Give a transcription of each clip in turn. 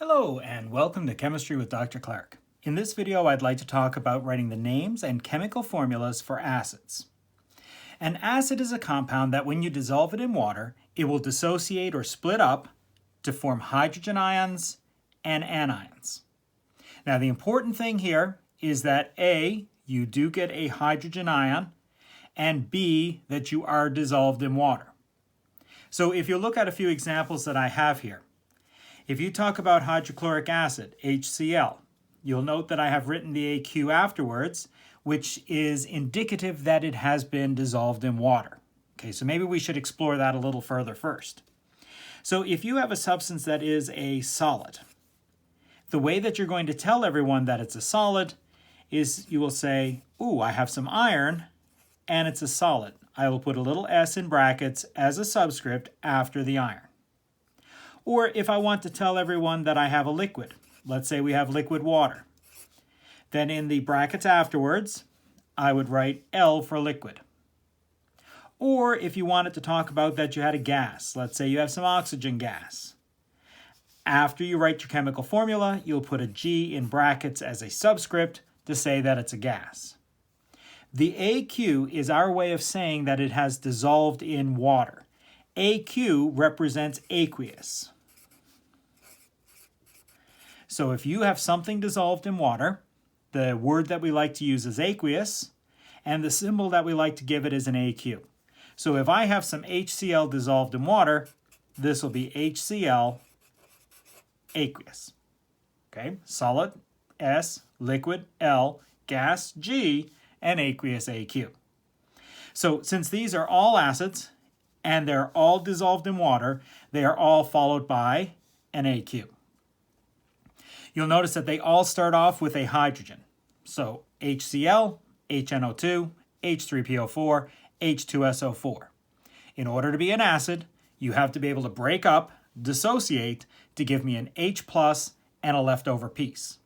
Hello and welcome to Chemistry with Dr. Clark. In this video I'd like to talk about writing the names and chemical formulas for acids. An acid is a compound that when you dissolve it in water, it will dissociate or split up to form hydrogen ions and anions. Now the important thing here is that A, you do get a hydrogen ion, and B, that you are dissolved in water. So if you look at a few examples that I have here, if you talk about hydrochloric acid, HCl, you'll note that I have written the AQ afterwards, which is indicative that it has been dissolved in water. Okay, so maybe we should explore that a little further first. So if you have a substance that is a solid, the way that you're going to tell everyone that it's a solid is you will say, ooh, I have some iron and it's a solid. I will put a little s in brackets as a subscript after the iron. Or if I want to tell everyone that I have a liquid, let's say we have liquid water, then in the brackets afterwards, I would write L for liquid. Or if you wanted to talk about that you had a gas, let's say you have some oxygen gas. After you write your chemical formula, you'll put a G in brackets as a subscript to say that it's a gas. The AQ is our way of saying that it has dissolved in water. AQ represents aqueous. So if you have something dissolved in water, the word that we like to use is aqueous, and the symbol that we like to give it is an AQ. So if I have some HCl dissolved in water, this will be HCl aqueous. Okay, solid S, liquid L, gas G, and aqueous AQ. So since these are all acids, and they're all dissolved in water, they are all followed by an AQ. You'll notice that they all start off with a hydrogen. So HCl, HNO2, H3PO4, H2SO4. In order to be an acid, you have to be able to break up, dissociate, to give me an H plus and a leftover piece.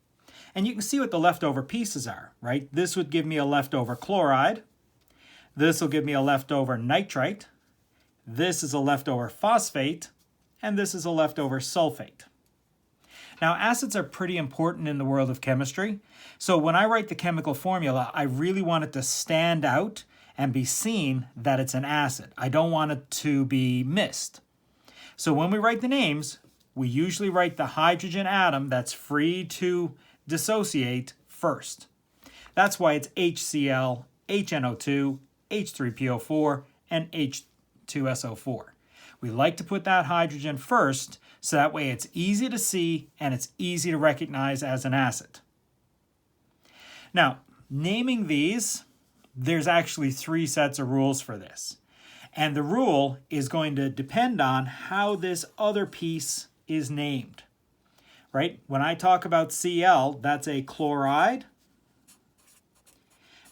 And you can see what the leftover pieces are, right? This would give me a leftover chloride. This will give me a leftover nitrite. This is a leftover phosphate, and this is a leftover sulfate. Now, acids are pretty important in the world of chemistry, so when I write the chemical formula, I really want it to stand out and be seen that it's an acid. I don't want it to be missed. So when we write the names, we usually write the hydrogen atom that's free to dissociate first. That's why it's HCl, HNO2, H3PO4, and H2SO4. We like to put that hydrogen first so that way it's easy to see and it's easy to recognize as an acid. Now, naming these, there's actually 3 sets of rules for this. And the rule is going to depend on how this other piece is named. Right? When I talk about Cl, that's a chloride.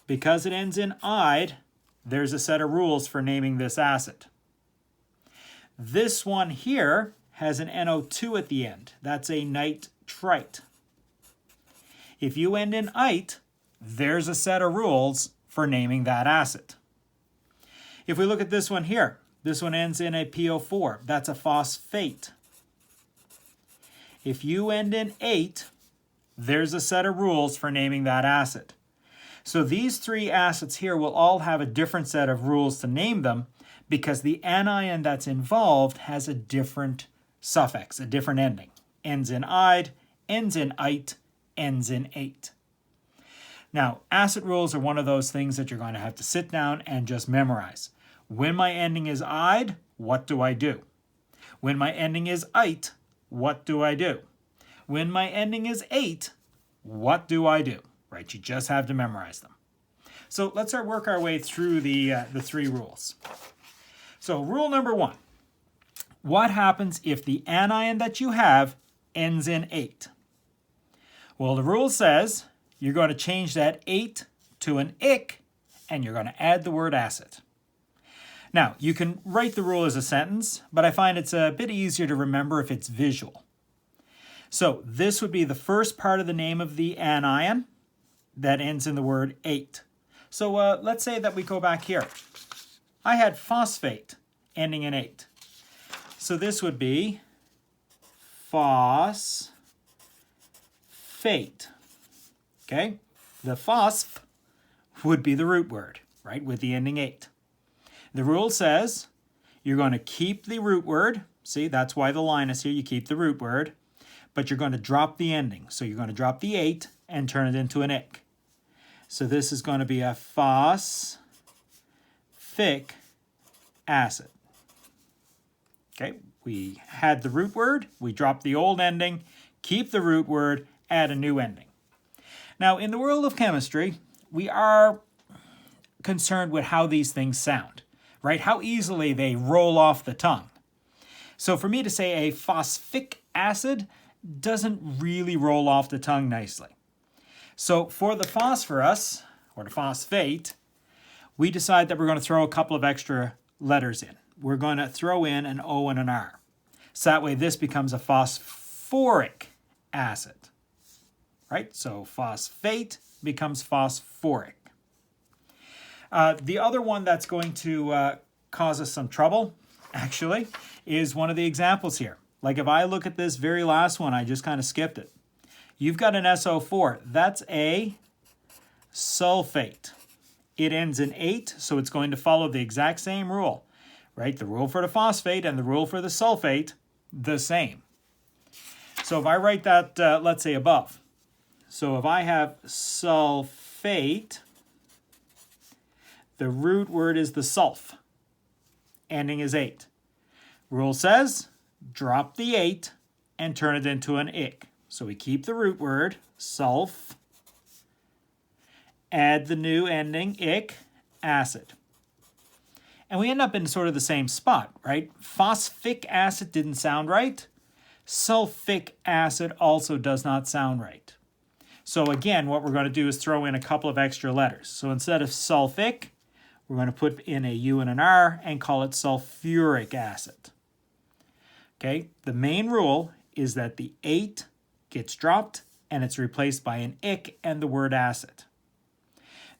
Because it ends in "ide", there's a set of rules for naming this acid. This one here has an NO2 at the end. That's a nitrite. If you end in "ite", there's a set of rules for naming that acid. If we look at this one here, this one ends in a PO4. That's a phosphate. If you end in "ate", there's a set of rules for naming that acid. So these 3 acids here will all have a different set of rules to name them because the anion that's involved has a different suffix, a different ending. Ends in "ide", ends in "ite", ends in "ate". Now, acid rules are one of those things that you're going to have to sit down and just memorize. When my ending is "ide", what do I do? When my ending is "ite", what do I do? When my ending is "ate", what do I do? Right? You just have to memorize them. So let's work our way through the 3 rules. So rule number 1. What happens if the anion that you have ends in "ate"? Well, the rule says you're going to change that "ate" to an "ic", and you're going to add the word acid. Now, you can write the rule as a sentence, but I find it's a bit easier to remember if it's visual. So this would be the first part of the name of the anion that ends in the word "ate". So let's say that we go back here. I had phosphate ending in "ate". So this would be phos phosphate. Okay? The phosp would be the root word, right, with the ending ate. The rule says you're going to keep the root word. See, that's why the line is here. You keep the root word, but you're going to drop the ending. So you're going to drop the ate and turn it into an ic. So this is going to be a phosphoric acid. Okay, we had the root word, we drop the old ending, keep the root word, add a new ending. Now, in the world of chemistry, we are concerned with how these things sound, right? How easily they roll off the tongue. So for me to say a phosphoric acid doesn't really roll off the tongue nicely. So for the phosphorus, or the phosphate, we decide that we're going to throw a couple of extra letters in. We're going to throw in an O and an R. So that way this becomes a phosphoric acid. Right? So phosphate becomes phosphoric. The other one that's going to cause us some trouble, actually, is one of the examples here. Like if I look at this very last one, I just kind of skipped it. You've got an SO4. That's a sulfate. It ends in ate, so it's going to follow the exact same rule. Right? The rule for the phosphate and the rule for the sulfate, the same. So if I write that, let's say above. So if I have sulfate, the root word is the sulf. Ending is ate. Rule says, drop the ate and turn it into an ic. So we keep the root word, sulf, add the new ending, ic, acid. And we end up in sort of the same spot, right? Phosphoric acid didn't sound right. Sulfuric acid also does not sound right. So again, what we're going to do is throw in a couple of extra letters. So instead of sulfic, we're going to put in a U and an R and call it sulfuric acid. Okay, the main rule is that the ate gets dropped and it's replaced by an ic and the word acid.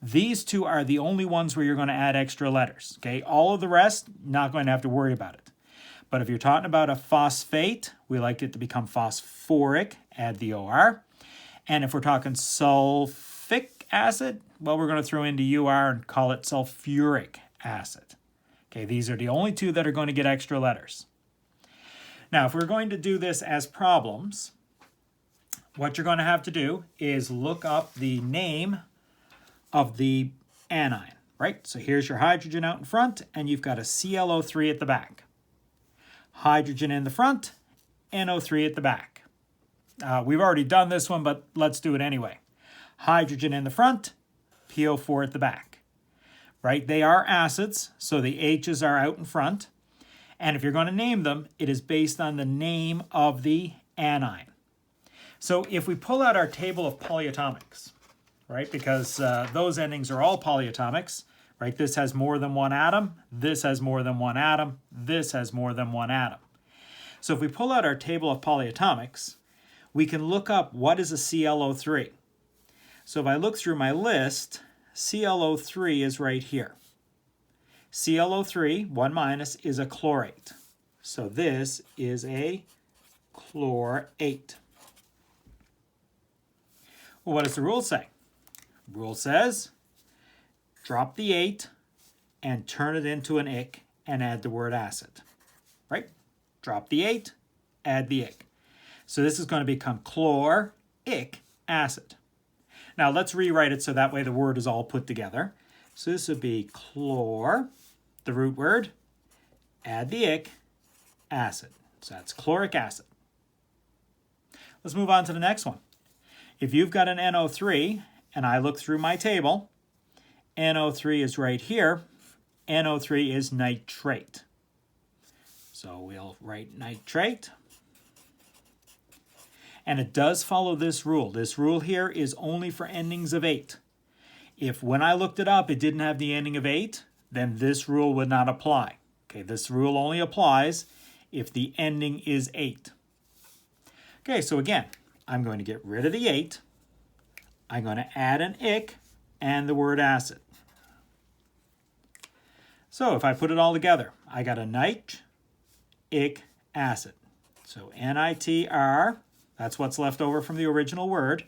These two are the only ones where you're going to add extra letters. Okay, all of the rest, not going to have to worry about it. But if you're talking about a phosphate, we like it to become phosphoric, add the OR. And if we're talking sulfuric acid, well, we're going to throw into UR and call it sulfuric acid. Okay, these are the only two that are going to get extra letters. Now, if we're going to do this as problems, what you're going to have to do is look up the name of the anion, right? So here's your hydrogen out in front, and you've got a ClO3 at the back. Hydrogen in the front, NO3 at the back. We've already done this one, but let's do it anyway. Hydrogen in the front, PO4 at the back, right? They are acids, so the H's are out in front. And if you're going to name them, it is based on the name of the anion. So if we pull out our table of polyatomics, right, because those endings are all polyatomics, right? This has more than one atom, this has more than one atom, this has more than one atom. So if we pull out our table of polyatomics, we can look up what is a ClO3. So if I look through my list, ClO3 is right here. ClO3, 1 minus, is a chlorate. So this is a chlorate. Well, what does the rule say? The rule says, drop the ate and turn it into an ic and add the word acid. Right? Drop the ate, add the ic. So this is going to become chloric acid. Now let's rewrite it so that way the word is all put together. So this would be chlor, the root word, add the ic, acid. So that's chloric acid. Let's move on to the next one. If you've got an NO3 and I look through my table, NO3 is right here. NO3 is nitrate. So we'll write nitrate. And it does follow this rule. This rule here is only for endings of 8. If when I looked it up, it didn't have the ending of 8, then this rule would not apply. Okay, this rule only applies if the ending is 8. Okay, so again, I'm going to get rid of the 8. I'm going to add an ic and the word acid. So if I put it all together, I got a nitric acid. So NITR, that's what's left over from the original word.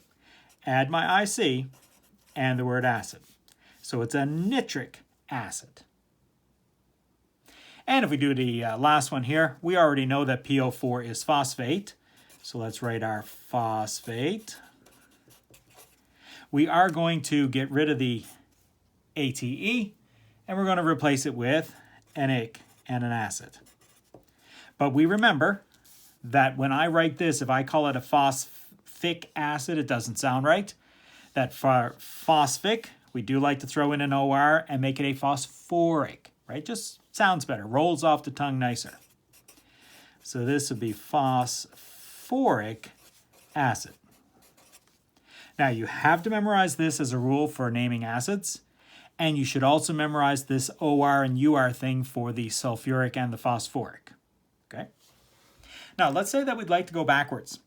add my IC, and the word acid. So it's a nitric acid. And if we do the last one here, we already know that PO4 is phosphate. So let's write our phosphate. We are going to get rid of the ATE, and we're going to replace it with an ic and an acid. But we remember that when I write this, if I call it a phosphic acid, it doesn't sound right. That for phosphic, we do like to throw in an OR and make it a phosphoric, right? Just sounds better, rolls off the tongue nicer. So this would be phosphoric acid. Now you have to memorize this as a rule for naming acids, and you should also memorize this OR and UR thing for the sulfuric and the phosphoric. Okay? Now let's say that we'd like to go backwards.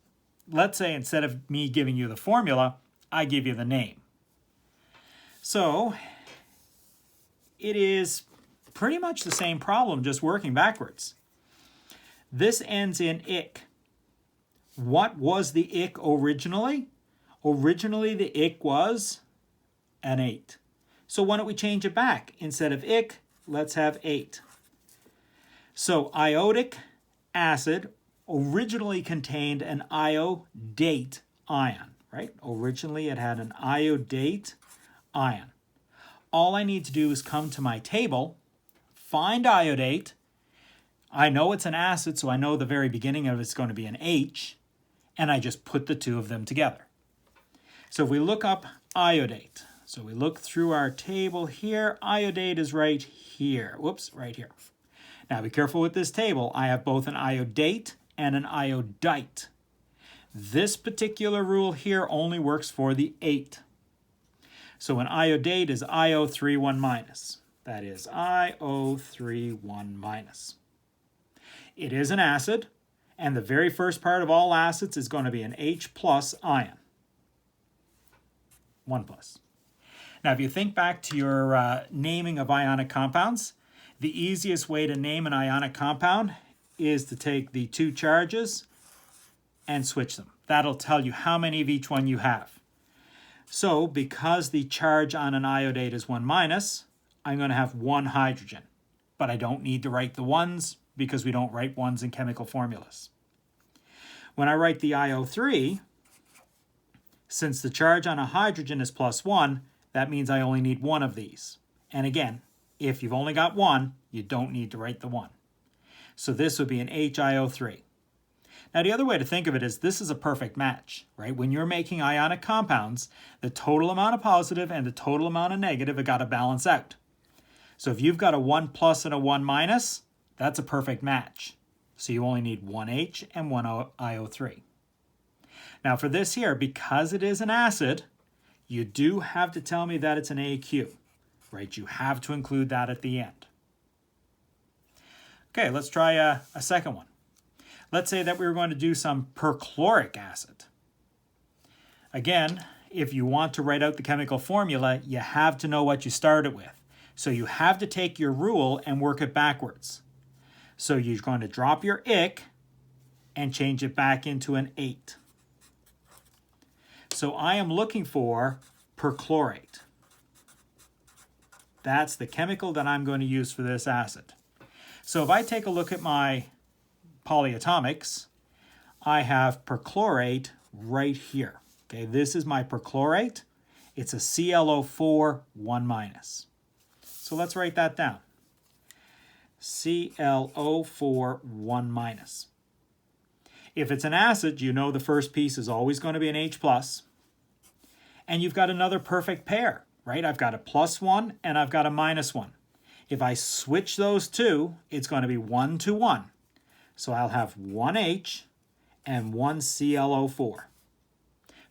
Let's say instead of me giving you the formula, I give you the name. So it is pretty much the same problem, just working backwards. This ends in ic. What was the ic originally? Originally the ic was an 8. So why don't we change it back? Instead of ic, let's have 8. So iodic acid originally contained an iodate ion, right? Originally it had an iodate ion. All I need to do is come to my table, find iodate. I know it's an acid, so I know the very beginning of it's going to be an H, and I just put the two of them together. So if we look up iodate, so we look through our table here, iodate is right here. Whoops, right here. Now be careful with this table. I have both an iodate and an iodite. This particular rule here only works for the 8. So an iodate is IO3 1-. That is IO3 1-. It is an acid, and the very first part of all acids is going to be an H+ ion. 1+. Now, if you think back to your naming of ionic compounds, the easiest way to name an ionic compound is to take the two charges and switch them. That'll tell you how many of each one you have. So, because the charge on an iodate is 1-, I'm going to have 1 hydrogen. But I don't need to write the 1s because we don't write 1s in chemical formulas. When I write the IO3, since the charge on a hydrogen is +1, that means I only need 1 of these. And again, if you've only got 1, you don't need to write the 1. So this would be an HIO3. Now the other way to think of it is this is a perfect match, right? When you're making ionic compounds, the total amount of positive and the total amount of negative have got to balance out. So if you've got a 1+ and a 1-, that's a perfect match. So you only need 1 H and 1 IO3. Now for this here, because it is an acid, you do have to tell me that it's an AQ, right? You have to include that at the end. Okay, let's try a second one. Let's say that we were going to do some perchloric acid. Again, if you want to write out the chemical formula, you have to know what you started with. So you have to take your rule and work it backwards. So you're going to drop your ic and change it back into an 8. So I am looking for perchlorate. That's the chemical that I'm going to use for this acid. So if I take a look at my polyatomics, I have perchlorate right here. Okay, this is my perchlorate. It's a ClO4 1-. So let's write that down. ClO4 1-. If it's an acid, you know the first piece is always going to be an H+. And you've got another perfect pair, right? I've got a +1 and I've got a -1. If I switch those two, it's going to be 1 to 1. So I'll have 1 H and 1 ClO4.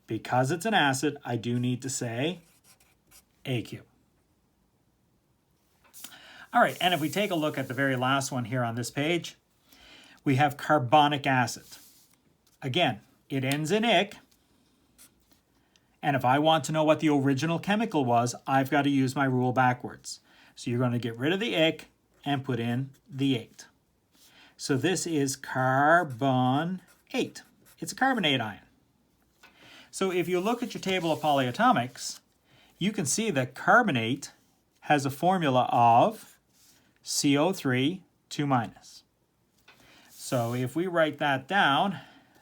Because it's an acid, I do need to say AQ. All right, and if we take a look at the very last one here on this page, we have carbonic acid. Again, it ends in ic. And if I want to know what the original chemical was, I've got to use my rule backwards. So you're going to get rid of the ic and put in the 8. So this is carbonate. It's a carbonate ion. So if you look at your table of polyatomics, you can see that carbonate has a formula of CO3 2-. So if we write that down,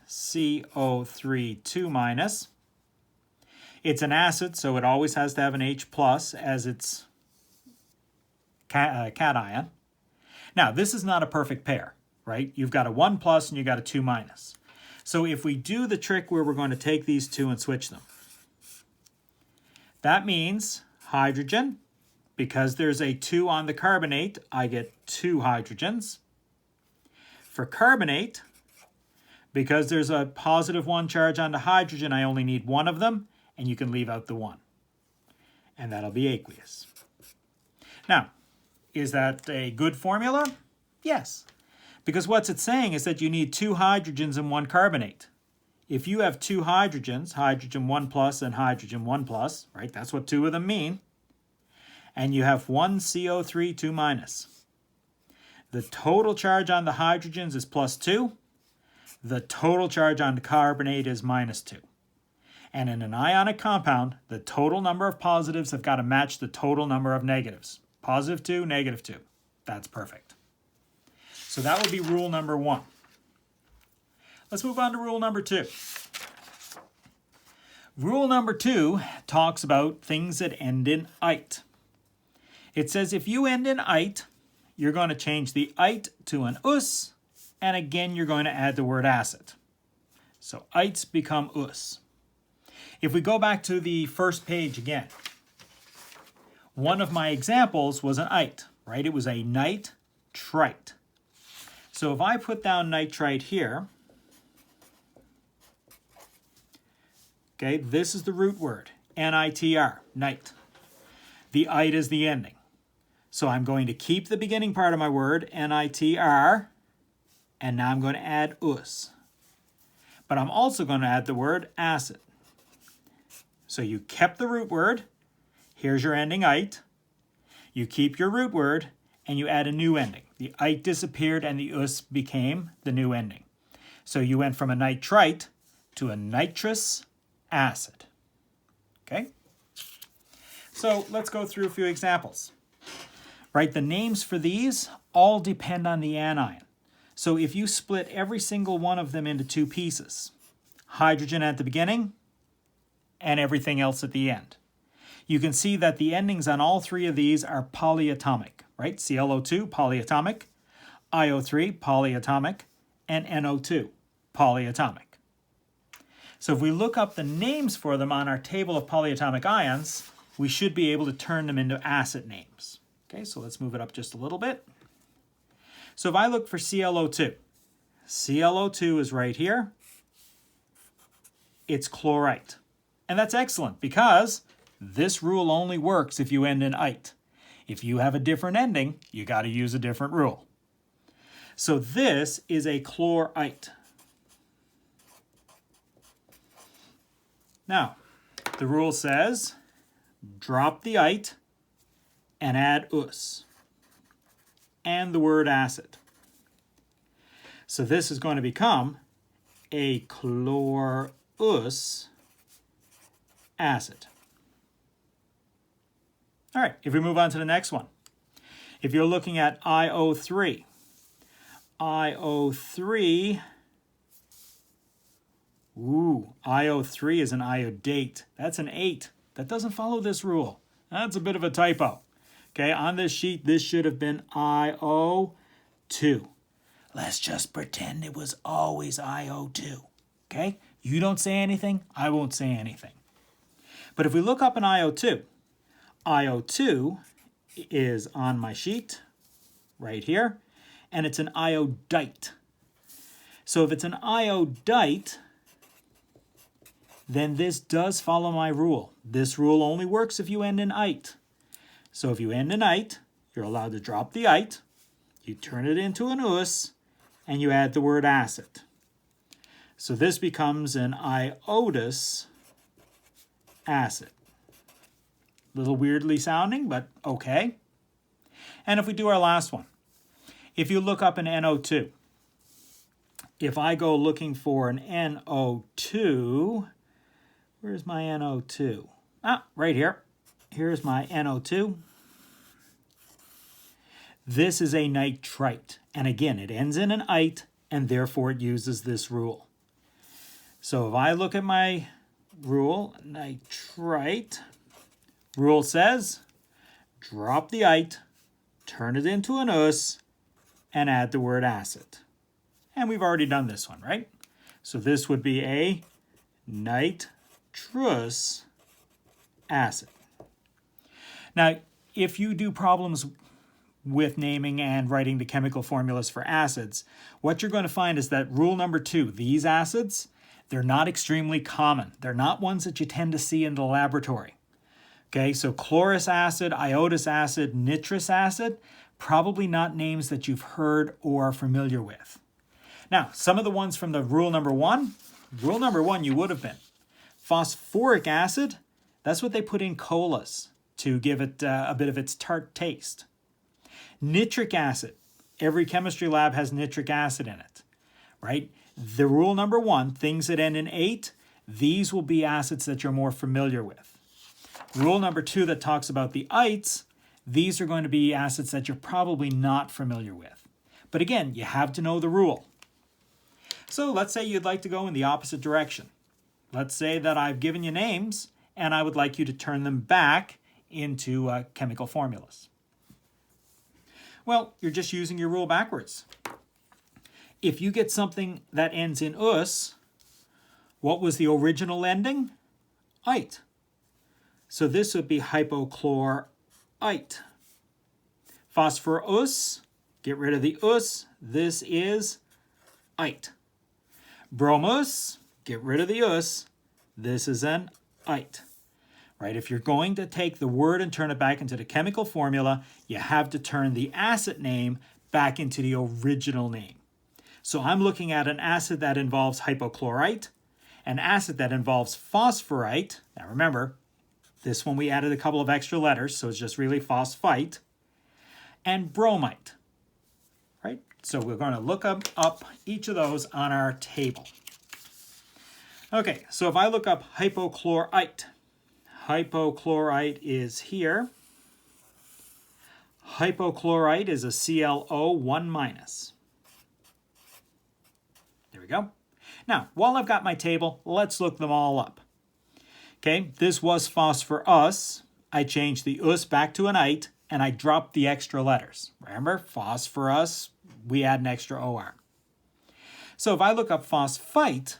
CO3 2-, it's an acid, so it always has to have an H plus as its cation. Now, this is not a perfect pair, right? You've got a 1 plus and you've got a 2-. So if we do the trick where we're going to take these two and switch them, that means hydrogen, because there's a 2 on the carbonate, I get 2 hydrogens. For carbonate, because there's a positive 1 charge on the hydrogen, I only need 1 of them, and you can leave out the 1. And that'll be aqueous. Now, is that a good formula? Yes. Because what's it saying is that you need 2 hydrogens and 1 carbonate. If you have 2 hydrogens, hydrogen 1 plus and hydrogen 1 plus, right? That's what 2 of them mean. And you have 1 CO3 2-. The total charge on the hydrogens is +2. The total charge on the carbonate is -2. And in an ionic compound, the total number of positives have got to match the total number of negatives. +2, -2. That's perfect. So that would be rule number 1. Let's move on to rule number 2. Rule number 2 talks about things that end in "ite." It says if you end in "ite," you're going to change the "ite" to an "us," and again you're going to add the word "acid." So "ites" become "us." If we go back to the first page again, one of my examples was an "ite," right? It was a nitrite. So if I put down nitrite here, okay, this is the root word, N-I-T-R, nit. The "ite" is the ending. So I'm going to keep the beginning part of my word, N-I-T-R, and now I'm going to add "us." But I'm also going to add the word "acid." So you kept the root word, here's your ending "ite." You keep your root word, and you add a new ending. The "ite" disappeared and the "us" became the new ending. So you went from a nitrite to a nitrous acid. Okay? So let's go through a few examples. Right, the names for these all depend on the anion. So if you split every single one of them into 2 pieces, hydrogen at the beginning and everything else at the end, you can see that the endings on all 3 of these are polyatomic, right? ClO2, polyatomic, IO3, polyatomic, and NO2, polyatomic. So if we look up the names for them on our table of polyatomic ions, we should be able to turn them into acid names. Okay, so let's move it up just a little bit. So if I look for ClO2, ClO2 is right here. It's chlorite. And that's excellent because this rule only works if you end in "ite." If you have a different ending, you got to use a different rule. So this is a chlorite. Now, the rule says drop the "ite" and add "us" and the word "acid." So this is going to become a chlorous acid. All right, if we move on to the next one. If you're looking at IO3, IO3 is an iodate. That's an 8. That doesn't follow this rule. That's a bit of a typo. Okay, on this sheet, this should have been IO2. Let's just pretend it was always IO2. Okay, you don't say anything, I won't say anything. But if we look up an IO2, IO2 is on my sheet right here, and it's an iodite. So if it's an iodite, then this does follow my rule. This rule only works if you end in "ite." So if you end in "ite," you're allowed to drop the "ite, you turn it into an "us," and you add the word "acid." So this becomes an iodous acid. A little weirdly sounding, but okay. And if we do our last one, if you look up an NO2, if I go looking for an NO2, Where's my NO2? Ah, right here. Here's my NO2. This is a nitrite. And again, it ends in an ite, and therefore it uses this rule. So if I look at my rule, nitrite, rule says, drop the ite, turn it into an us, and add the word acid. And we've already done this one, right? So this would be a nitrous acid. Now, if you do problems with naming and writing the chemical formulas for acids, what you're going to find is that rule number 2, these acids, they're not extremely common. They're not ones that you tend to see in the laboratory. Okay, so chlorous acid, iodous acid, nitrous acid, probably not names that you've heard or are familiar with. Now, some of the ones from the rule number 1 you would have been. Phosphoric acid, that's what they put in colas to give it a bit of its tart taste. Nitric acid, every chemistry lab has nitric acid in it, right? The rule number 1, things that end in 8, these will be acids that you're more familiar with. Rule number 2 that talks about the ites, these are going to be acids that you're probably not familiar with. But again, you have to know the rule. So let's say you'd like to go in the opposite direction. Let's say that I've given you names and I would like you to turn them back into chemical formulas. Well, you're just using your rule backwards. If you get something that ends in us, what was the original ending? Ite. So this would be hypochlorite. Phosphorus, get rid of the us. This is ite. Bromus, get rid of the us. This is an ite. Right? If you're going to take the word and turn it back into the chemical formula, you have to turn the acid name back into the original name. So I'm looking at an acid that involves hypochlorite, an acid that involves phosphorite. Now remember, this one we added a couple of extra letters, so it's just really phosphite, and bromite. Right? So we're going to look up each of those on our table. Okay, so if I look up hypochlorite, hypochlorite is here. Hypochlorite is a ClO1 minus. There we go. Now, while I've got my table, let's look them all up. Okay, this was phosphorus. I changed the us back to an ite, and I dropped the extra letters. Remember, phosphorus, we add an extra OR. So if I look up phosphite,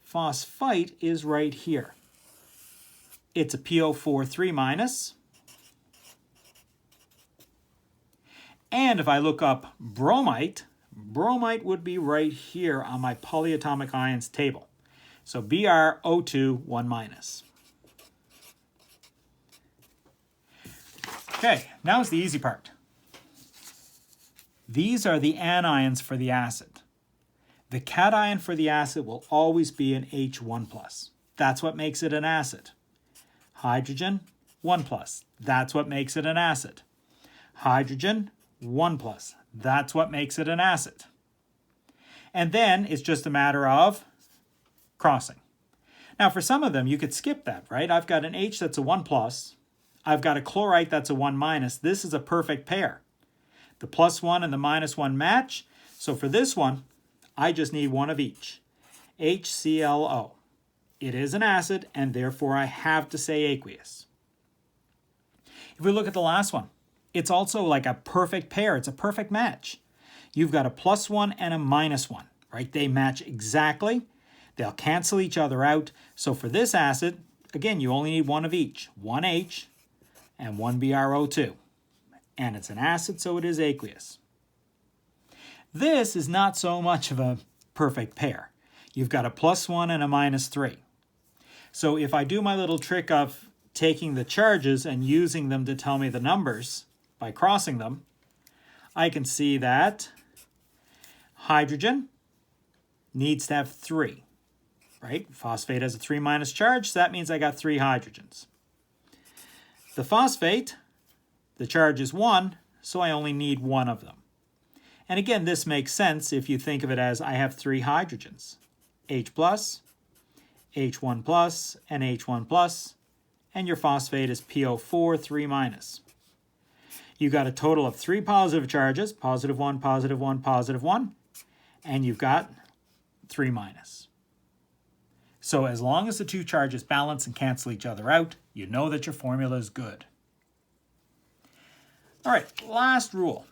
phosphite is right here. It's a PO4 3-. And if I look up bromite, bromite would be right here on my polyatomic ions table. So BrO2 1-. Okay, now is the easy part. These are the anions for the acid. The cation for the acid will always be an H1+. That's what makes it an acid. Hydrogen, 1+. That's what makes it an acid. Hydrogen, 1+. That's what makes it an acid. And then it's just a matter of crossing. Now for some of them, you could skip that, right? I've got an H that's a 1+. I've got a chlorite that's a 1-. This is a perfect pair. The +1 and the -1 match. So for this one, I just need one of each. HClO. It is an acid, and therefore I have to say aqueous. If we look at the last one, it's also like a perfect pair. It's a perfect match. You've got a +1 and a -1, right? They match exactly. They'll cancel each other out. So for this acid, again, you only need one of each. One H and one BrO2. And it's an acid, so it is aqueous. This is not so much of a perfect pair. You've got a +1 and a -3. So if I do my little trick of taking the charges and using them to tell me the numbers by crossing them, I can see that hydrogen needs to have 3, right? Phosphate has a 3- charge, so that means I got 3 hydrogens. The phosphate, the charge is 1, so I only need 1 of them. And again, this makes sense if you think of it as I have 3 hydrogens. H+, H1 plus, and H1 plus, and your phosphate is PO4, 3 minus. You got a total of 3 positive charges, positive 1, positive 1, positive 1, and you've got 3 minus. So as long as the two charges balance and cancel each other out, you know that your formula is good. All right, last rule.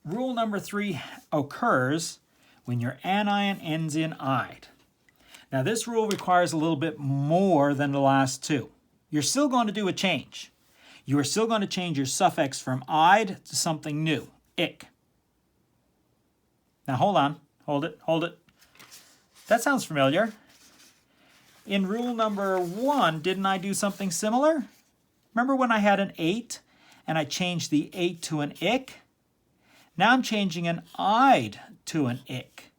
Rule number 3 occurs when your anion ends in "ide." Now this rule requires a little bit more than the last two. You're still going to do a change. You are still going to change your suffix from "ide" to something new, "ic." Now hold on, hold it. That sounds familiar. In rule number 1, didn't I do something similar? Remember when I had an 8 and I changed the 8 to an "ic"? Now I'm changing an "ide" to an "ic",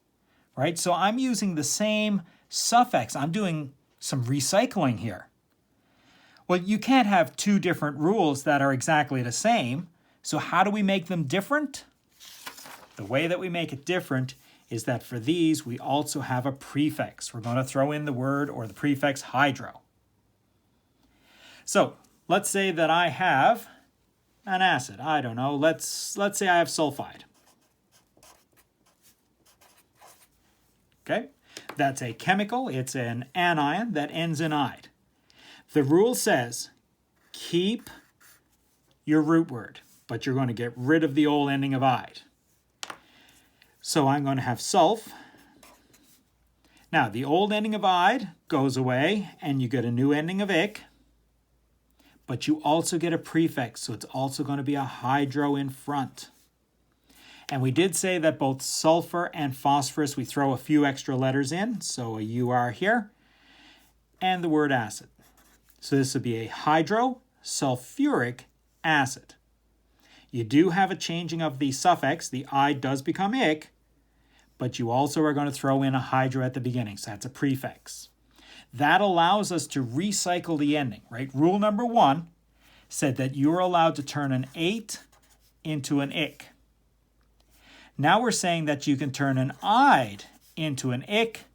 right? So I'm using the same suffix. I'm doing some recycling here. Well, you can't have two different rules that are exactly the same. So how do we make them different? The way that we make it different is that for these, we also have a prefix. We're going to throw in the word or the prefix hydro. So let's say that I have an acid. I don't know. Let's say I have sulfide. Okay, that's a chemical. It's an anion that ends in "ide." The rule says keep your root word, but you're going to get rid of the old ending of "ide." So I'm going to have sulf. Now the old ending of "ide" goes away and you get a new ending of "ic." But you also get a prefix, so it's also going to be a hydro in front. And we did say that both sulfur and phosphorus, we throw a few extra letters in, so a UR here, and the word acid. So this would be a hydrosulfuric acid. You do have a changing of the suffix. The "ide" does become "ic", but you also are going to throw in a hydro at the beginning, so that's a prefix. That allows us to recycle the ending, right? Rule number 1 said that you're allowed to turn an 8 into an "ic". Now we're saying that you can turn an "ide" into an "ic",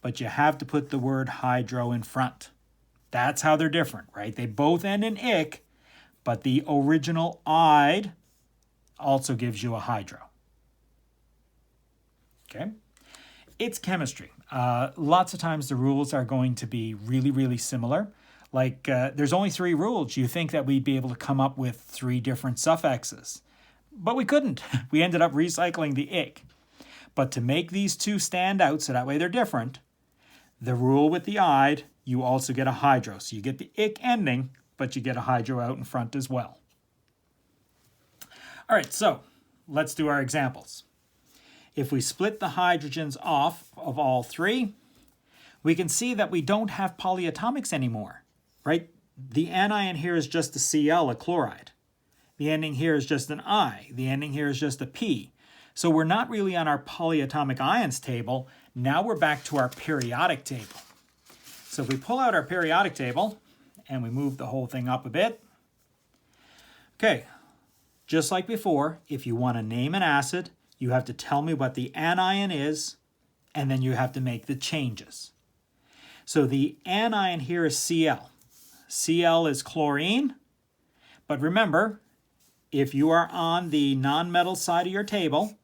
but you have to put the word hydro in front. That's how they're different, right? They both end in "ic", but the original "ide" also gives you a hydro. Okay? It's chemistry. Lots of times the rules are going to be really, really similar. Like there's only 3 rules. You think that we'd be able to come up with 3 different suffixes. But we couldn't. We ended up recycling the "ic". But to make these two stand out so that way they're different, the rule with the "ide", you also get a hydro. So you get the "ic" ending, but you get a hydro out in front as well. All right, so let's do our examples. If we split the hydrogens off of all 3, we can see that we don't have polyatomics anymore, right? The anion here is just a Cl, a chloride. The ending here is just an I. The ending here is just a P. So we're not really on our polyatomic ions table. Now we're back to our periodic table. So if we pull out our periodic table and we move the whole thing up a bit. Okay, just like before, if you want to name an acid, you have to tell me what the anion is, and then you have to make the changes. So the anion here is Cl. Cl is chlorine, but remember, if you are on the nonmetal side of your table,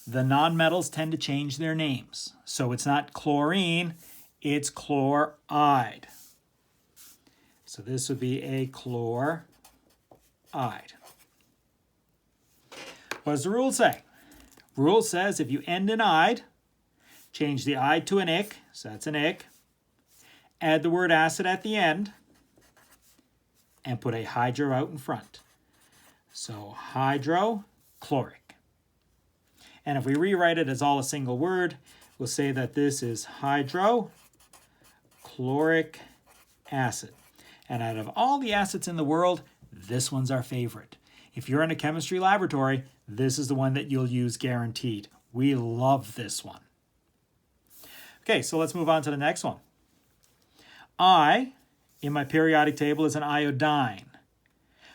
the nonmetals tend to change their names. So it's not chlorine, it's chloride. So this would be a chloride. What does the rule say? Rule says if you end in "ide", change the "ide" to an "ic", so that's an "ic", add the word acid at the end, and put a hydro out in front. So hydrochloric. And if we rewrite it as all a single word, we'll say that this is hydrochloric acid. And out of all the acids in the world, this one's our favorite. If you're in a chemistry laboratory, this is the one that you'll use guaranteed. We love this one. Okay, so let's move on to the next one. I, in my periodic table, is an iodine.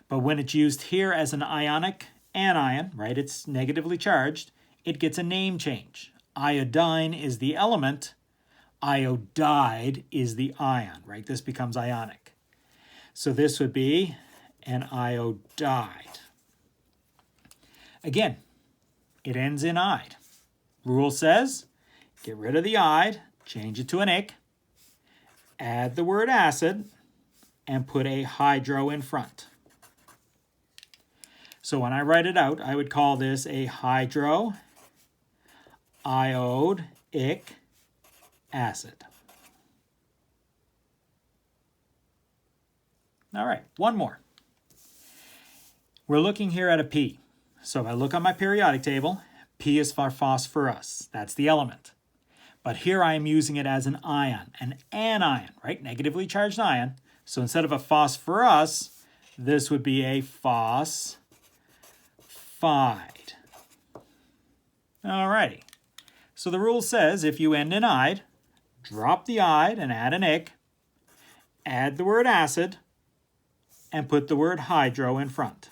But when it's used here as an ionic anion, right, it's negatively charged, it gets a name change. Iodine is the element, Iodide is the ion, right? This becomes ionic. So this would be an iodide. Again, it ends in "ide." Rule says, get rid of the "ide," change it to an "ic," add the word acid, and put a hydro in front. So when I write it out, I would call this a hydroiodic acid. All right, one more. We're looking here at a P. So if I look on my periodic table, P is for phosphorus. That's the element. But here I am using it as an ion, an anion, right? Negatively charged ion. So instead of a phosphorus, this would be a phosphide. All righty. So the rule says if you end in "ide," drop the "ide" and add an "ic," add the word acid, and put the word hydro in front.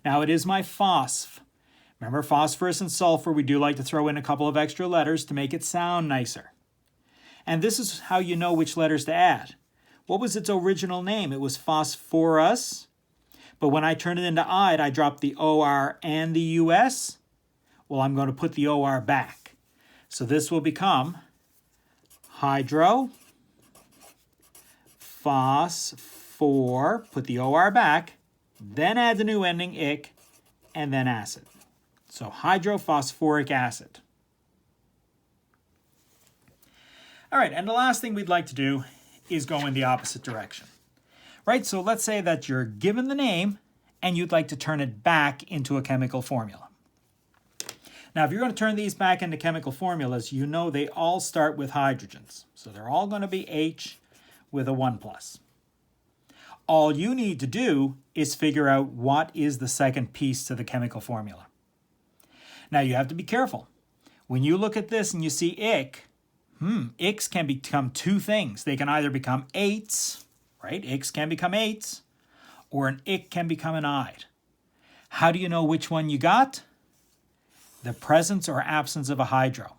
Now it is my phosp. Remember, phosphorus and sulfur, we do like to throw in a couple of extra letters to make it sound nicer. And this is how you know which letters to add. What was its original name? It was phosphorus. But when I turn it into "ide," I drop the OR and the US. Well, I'm going to put the OR back. So this will become hydro phosphor, put the OR back, then add the new ending "ic," and then acid. So hydrophosphoric acid. All right, and the last thing we'd like to do is go in the opposite direction. Right, so let's say that you're given the name and you'd like to turn it back into a chemical formula. Now, if you're going to turn these back into chemical formulas, you know they all start with hydrogens. So they're all going to be H with a 1+. All you need to do is figure out what is the second piece to the chemical formula. Now, you have to be careful. When you look at this and you see "ic," ics can become two things. They can either become eights, right? Ics can become eights, or an "ic" can become an "ide." How do you know which one you got? The presence or absence of a hydro.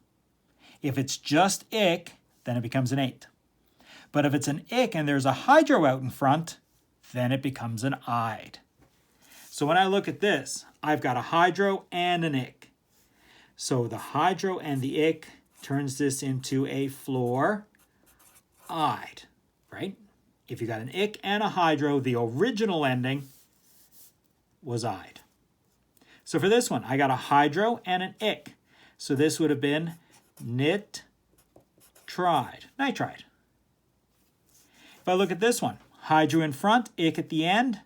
If it's just "ic," then it becomes an 8. But if it's an "ic" and there's a hydro out in front, then it becomes an "ide." So when I look at this, I've got a hydro and an "ic." So the hydro and the "ic" turns this into a fluoride, right? If you got an "ic" and a hydro, the original ending was "ide." So for this one, I got a hydro and an "ic." So this would have been nitride. If I look at this one, hydro in front, "ic" at the end,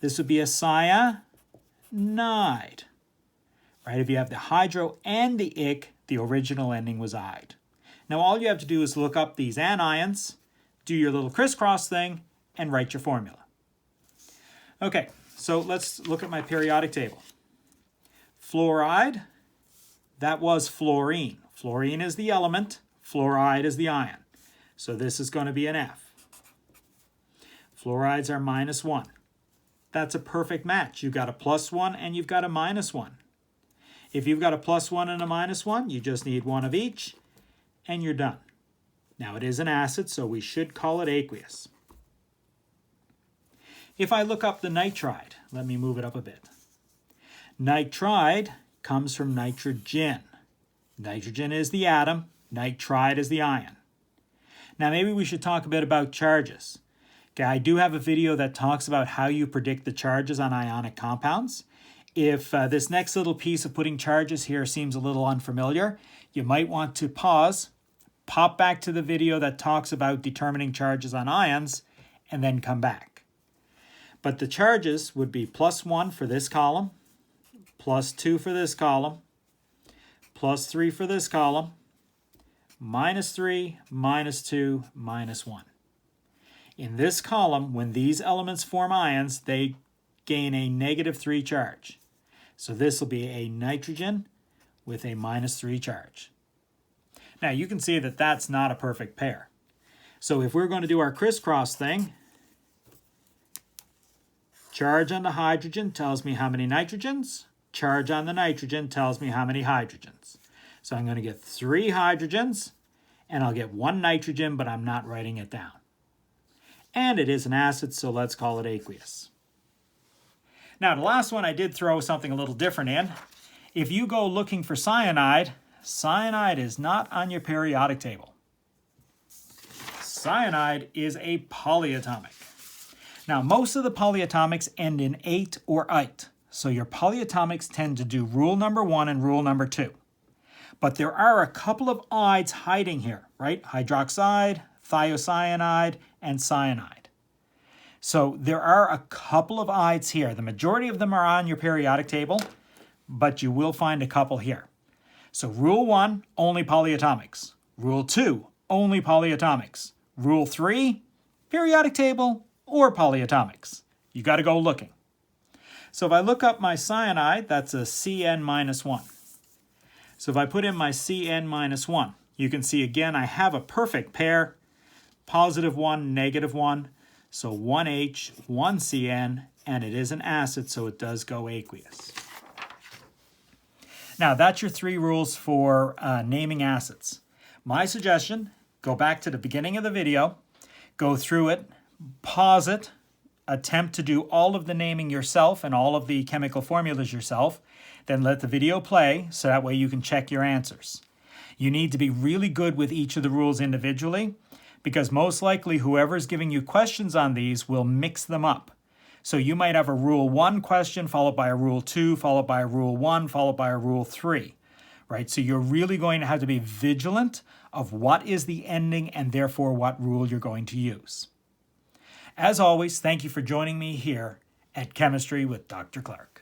this would be a cyanide. Right? If you have the hydro and the "ic," the original ending was "ide." Now all you have to do is look up these anions, do your little crisscross thing, and write your formula. Okay, so let's look at my periodic table. Fluoride, that was fluorine. Fluorine is the element, fluoride is the ion. So this is going to be an F. Fluorides are -1. That's a perfect match. You've got a +1 and you've got a -1. If you've got a +1 and a -1, you just need one of each, and you're done. Now it is an acid, so we should call it aqueous. If I look up the nitride, let me move it up a bit. Nitride comes from nitrogen. Nitrogen is the atom, nitride is the ion. Now maybe we should talk a bit about charges. Okay, I do have a video that talks about how you predict the charges on ionic compounds. If this next little piece of putting charges here seems a little unfamiliar, you might want to pause, pop back to the video that talks about determining charges on ions, and then come back. But the charges would be +1 for this column, +2 for this column, +3 for this column, -3, -2, -1. In this column, when these elements form ions, they gain a -3 charge. So this will be a nitrogen with a -3 charge. Now you can see that that's not a perfect pair. So if we're going to do our crisscross thing, charge on the hydrogen tells me how many nitrogens, charge on the nitrogen tells me how many hydrogens. So I'm going to get 3 hydrogens and I'll get 1 nitrogen, but I'm not writing it down. And it is an acid, so let's call it aqueous. Now, the last one I did throw something a little different in. If you go looking for cyanide, cyanide is not on your periodic table. Cyanide is a polyatomic. Now, most of the polyatomics end in ate or ite. So your polyatomics tend to do rule number 1 and rule number 2. But there are a couple of ides hiding here, right? Hydroxide, thiocyanide, and cyanide. So there are a couple of ides here. The majority of them are on your periodic table, but you will find a couple here. So rule 1, only polyatomics. Rule 2, only polyatomics. Rule 3, periodic table or polyatomics. You got to go looking. So if I look up my cyanide, that's a Cn-1. So if I put in my Cn-1, you can see again I have a perfect pair, +1, -1. So 1H, 1Cn, and it is an acid, so it does go aqueous. Now that's your 3 rules for naming acids. My suggestion, go back to the beginning of the video, go through it, pause it, attempt to do all of the naming yourself and all of the chemical formulas yourself, then let the video play so that way you can check your answers. You need to be really good with each of the rules individually because most likely whoever's giving you questions on these will mix them up. So you might have a rule 1 question followed by a rule 2, followed by a rule 1, followed by a rule 3, right? So you're really going to have to be vigilant of what is the ending and therefore what rule you're going to use. As always, thank you for joining me here at Chemistry with Dr. Clark.